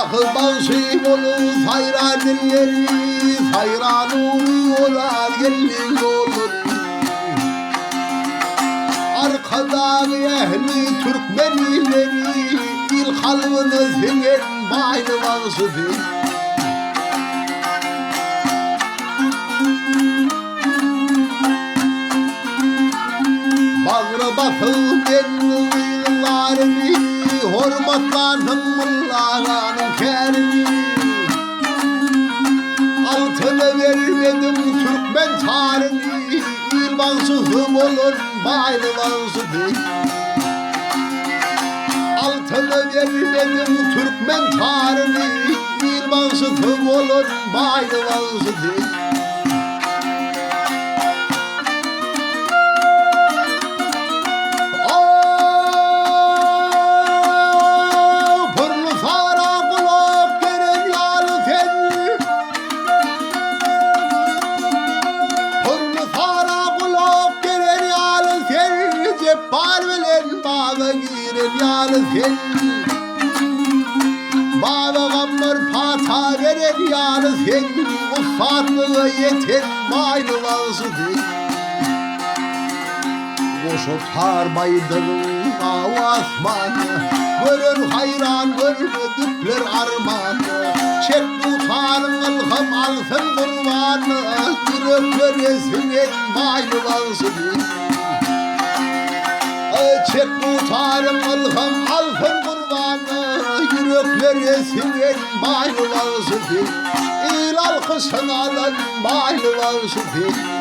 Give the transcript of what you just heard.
Akılbaşı olur hayran elleri, hayran oluyorlar gelin olur. Arkadaki ehli Türkmenileri, il kalbini senin baylı vansıdır. Bağrı batıl denlilerini, hormatlandım Allah'ın kerimi. Altını vermedim Türkmen tarihini, ilmansızım olur baylılansıdır. Altını vermedim Türkmen tarihini, ilmansızım olur baylılansıdır. Baba gambar pata gelen yarı sen, ufaklığı yeter mayluvazıdır. Koşutar baydırın avasmanı, görür hayran görmedikler armanı. Çek tutarın ılgım alsın kurbanı, yürekler esinen mayluvazıdır. Çek tutarım ılgım alfın kurbanı, yürekler esinen bayılansıdır. İl alkışın alan bayılansıdır.